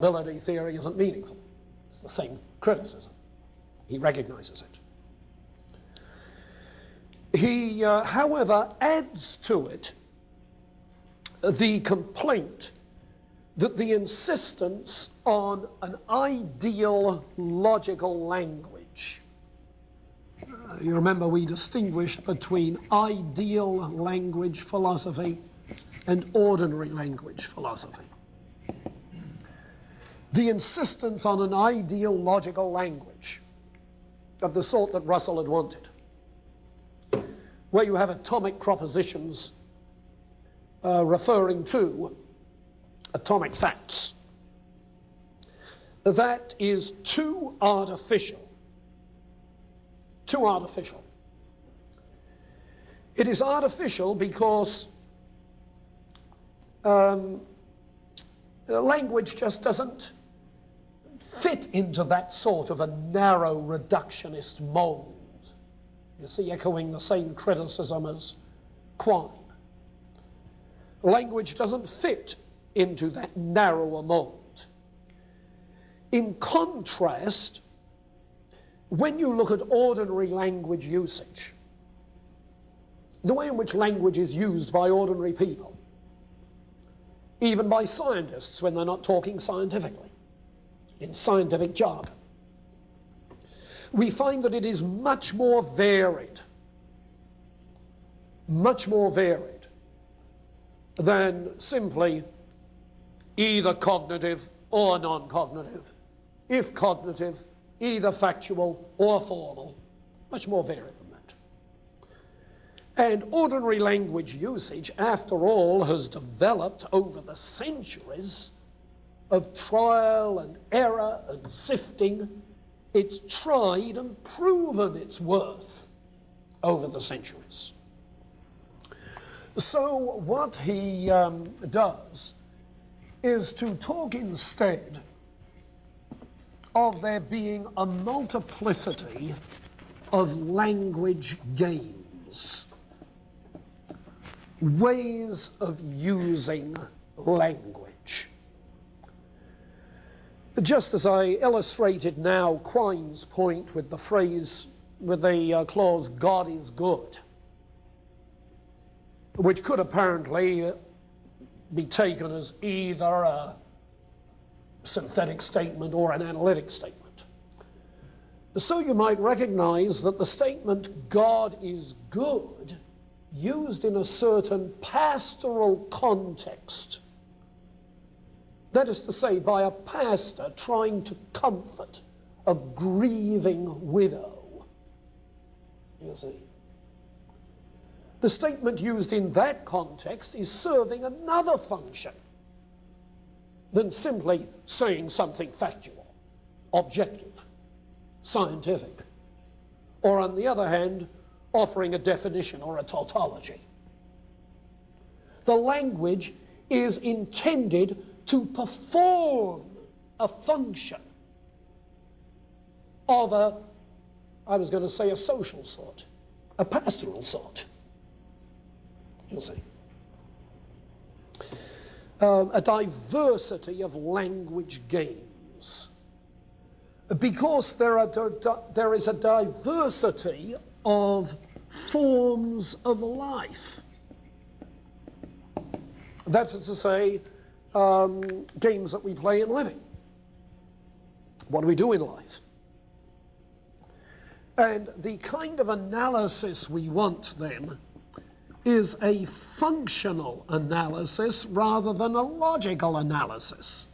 Ability theory isn't meaningful. It's the same criticism. He recognizes it. He, however, adds to it the complaint that the insistence on an ideal logical language. You remember we distinguished between ideal language philosophy and ordinary language philosophy. The insistence on an ideal logical language of the sort that Russell had wanted, where you have atomic propositions referring to atomic facts, that is too artificial. Too artificial. It is artificial because language just doesn't fit into that sort of a narrow reductionist mold. You see, echoing the same criticism as Quine. Language doesn't fit into that narrower mold. In contrast, when you look at ordinary language usage, the way in which language is used by ordinary people, even by scientists when they're not talking scientifically, in scientific jargon, we find that it is much more varied than simply either cognitive or non-cognitive, if cognitive, either factual or formal, much more varied than that. And ordinary language usage, after all, has developed over the centuries of trial and error and sifting. It's tried and proven its worth over the centuries. So what he does is to talk instead of there being a multiplicity of language games, ways of using language. Just as I illustrated now Quine's point with the phrase, with the clause, God is good, which could apparently be taken as either a synthetic statement or an analytic statement. So you might recognize that the statement, God is good, used in a certain pastoral context, that is to say, by a pastor trying to comfort a grieving widow, you see. The statement used in that context is serving another function than simply saying something factual, objective, scientific, or on the other hand, offering a definition or a tautology. The language is intended to perform a function of a, I was going to say a social sort, a pastoral sort, you'll see. A diversity of language games. Because there is a diversity of forms of life. That is to say, games that we play in living. What do we do in life? And the kind of analysis we want then is a functional analysis rather than a logical analysis.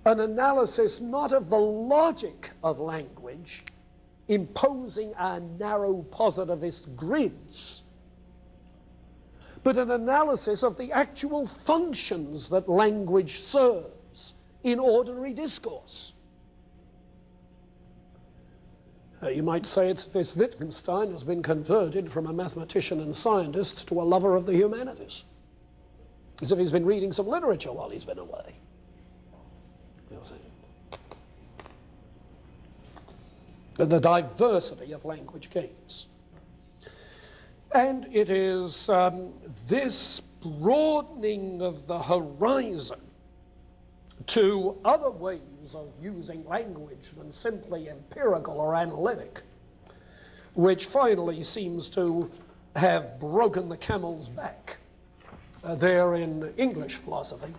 An analysis not of the logic of language, imposing our narrow positivist grids, but an analysis of the actual functions that language serves in ordinary discourse. You might say it's as if Wittgenstein has been converted from a mathematician and scientist to a lover of the humanities. As if he's been reading some literature while he's been away. You'll see. The diversity of language games. And it is this broadening of the horizon to other ways of using language than simply empirical or analytic, which finally seems to have broken the camel's back there in English philosophy,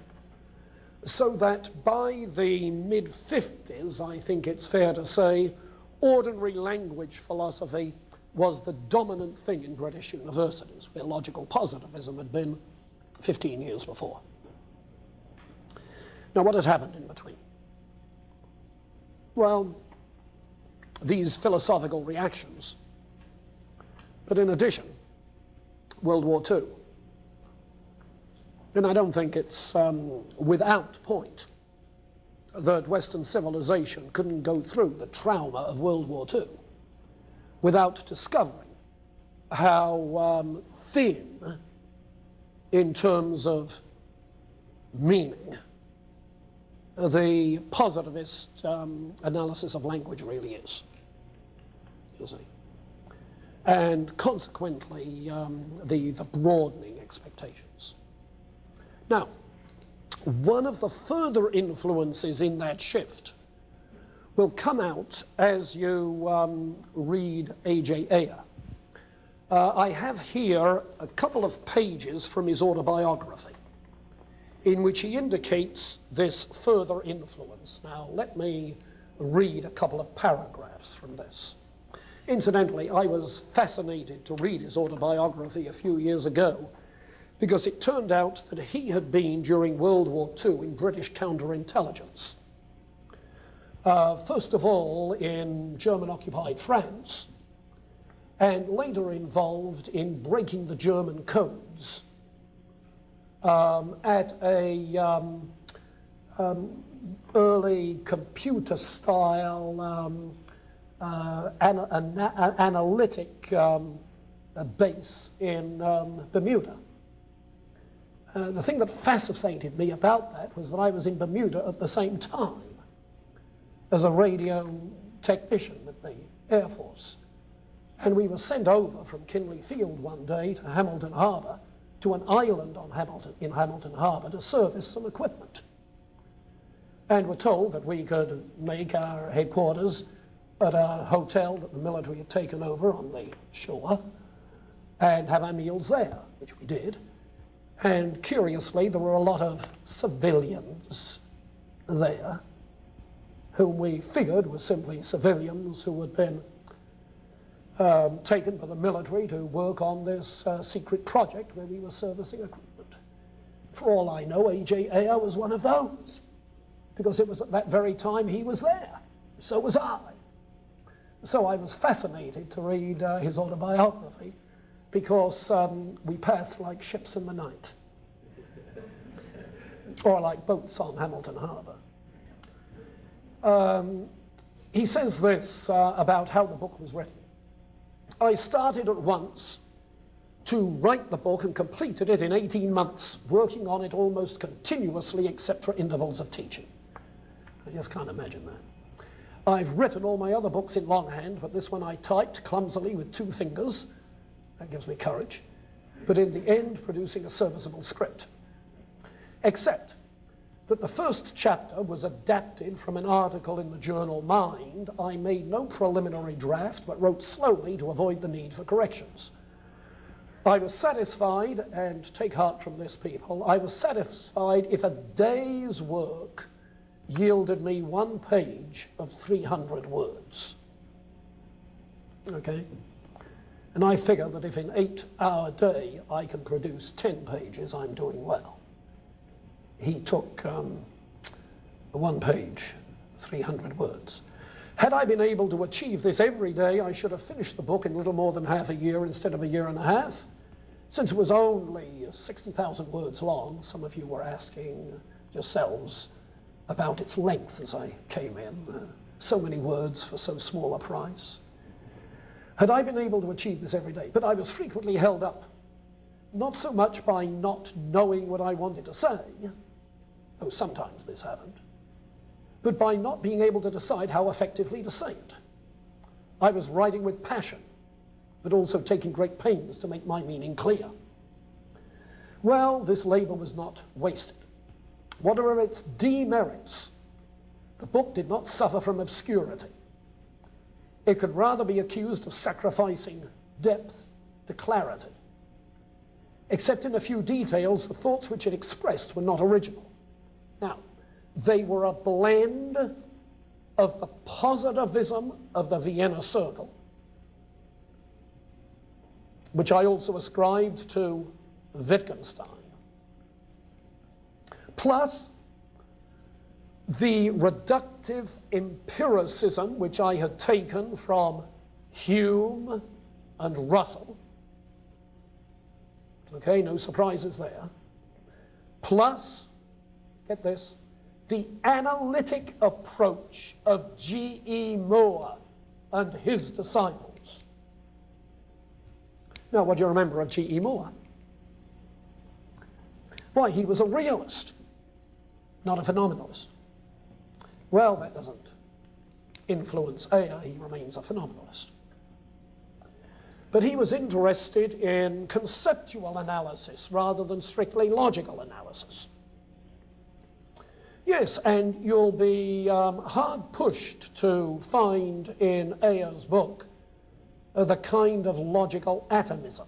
so that by the mid-50s, I think it's fair to say, ordinary language philosophy was the dominant thing in British universities, where logical positivism had been 15 years before. Now, what had happened in between? Well, these philosophical reactions, but in addition, World War II. And I don't think it's without point that Western civilization couldn't go through the trauma of World War II without discovering how thin, in terms of meaning, the positivist analysis of language really is, you see. And consequently, the broadening expectations. Now, one of the further influences in that shift will come out as you read A.J. Ayer. I have here a couple of pages from his autobiography in which he indicates this further influence. Now, let me read a couple of paragraphs from this. Incidentally, I was fascinated to read his autobiography a few years ago because it turned out that he had been, during World War II, in British counterintelligence. First of all, in German-occupied France, and later involved in breaking the German codes at a early computer-style analytic base in Bermuda. The thing that fascinated me about that was that I was in Bermuda at the same time as a radio technician with the Air Force. And we were sent over from Kinley Field one day to Hamilton Harbour, to an island in Hamilton Harbour to service some equipment. And were told that we could make our headquarters at a hotel that the military had taken over on the shore and have our meals there, which we did. And curiously, there were a lot of civilians there whom we figured were simply civilians who had been taken by the military to work on this secret project where we were servicing equipment. For all I know, A.J. Ayer was one of those, because it was at that very time he was there. So was I. So I was fascinated to read his autobiography, because we passed like ships in the night, or like boats on Hamilton Harbour. He says this about how the book was written. I started at once to write the book and completed it in 18 months, working on it almost continuously except for intervals of teaching. I just can't imagine that. I've written all my other books in longhand, but this one I typed clumsily with 2 fingers. That gives me courage. But in the end, producing a serviceable script. Except that the first chapter was adapted from an article in the journal Mind. I made no preliminary draft, but wrote slowly to avoid the need for corrections. I was satisfied, and take heart from this, people, I was satisfied if a day's work yielded me 1 page of 300 words. Okay? And I figure that if in an 8-hour day I can produce 10 pages, I'm doing well. He took 1 page, 300 words. Had I been able to achieve this every day, I should have finished the book in little more than half a year instead of a year and a half. Since it was only 60,000 words long, some of you were asking yourselves about its length as I came in. So many words for so small a price. Had I been able to achieve this every day, but I was frequently held up, not so much by not knowing what I wanted to say, though sometimes this happened, but by not being able to decide how effectively to say it. I was writing with passion, but also taking great pains to make my meaning clear. Well, this labor was not wasted. whatever its demerits, the book did not suffer from obscurity. It could rather be accused of sacrificing depth to clarity. Except in a few details, the thoughts which it expressed were not original. Now, they were a blend of the positivism of the Vienna Circle, which I also ascribed to Wittgenstein, plus the reductive empiricism which I had taken from Hume and Russell. Okay, no surprises there. Plus, get this, the analytic approach of G.E. Moore and his disciples. Now, what do you remember of G.E. Moore? Why, he was a realist, not a phenomenalist. Well, that doesn't influence Ayer, he remains a phenomenalist. But he was interested in conceptual analysis rather than strictly logical analysis. Yes, and you'll be hard pushed to find in Ayer's book the kind of logical atomism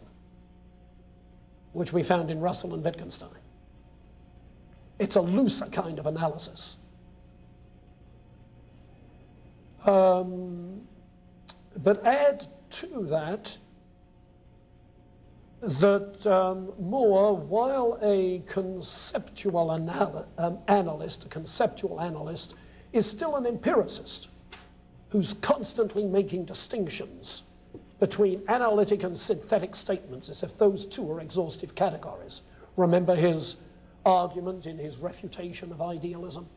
which we found in Russell and Wittgenstein. It's a looser kind of analysis. But add to that Moore, while a conceptual analyst, is still an empiricist who's constantly making distinctions between analytic and synthetic statements as if those two are exhaustive categories. Remember his argument in his refutation of idealism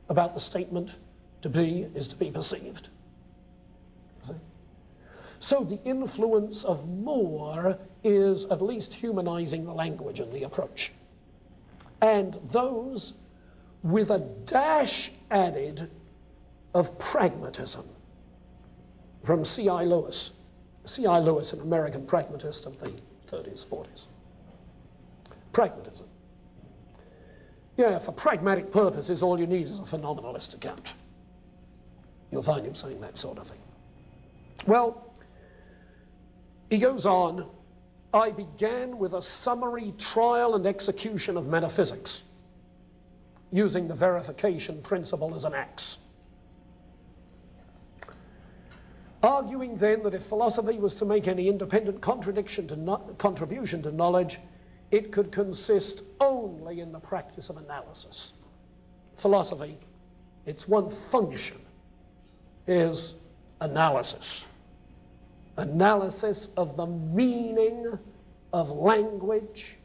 about the statement, to be is to be perceived. See? So the influence of Moore is at least humanizing the language and the approach. And those with a dash added of pragmatism from C.I. Lewis. C.I. Lewis, an American pragmatist of the 30s, 40s. Pragmatism. Yeah, for pragmatic purposes, all you need is a phenomenalist account. You'll find him saying that sort of thing. Well, he goes on, I began with a summary trial and execution of metaphysics, using the verification principle as an axe. Arguing then that if philosophy was to make any independent contribution to knowledge, it could consist only in the practice of analysis. Philosophy, its one function is analysis. Analysis of the meaning of language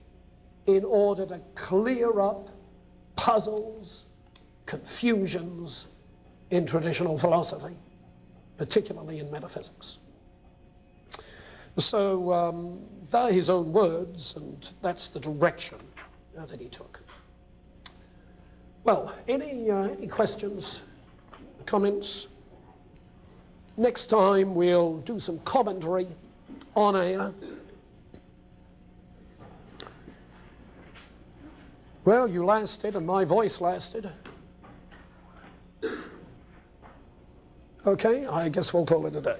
in order to clear up puzzles, confusions in traditional philosophy, particularly in metaphysics. So they're his own words, and that's the direction that he took. Well, any questions, comments? Next time we'll do some commentary on Ayer. Well, you lasted and my voice lasted. Okay, I guess we'll call it a day.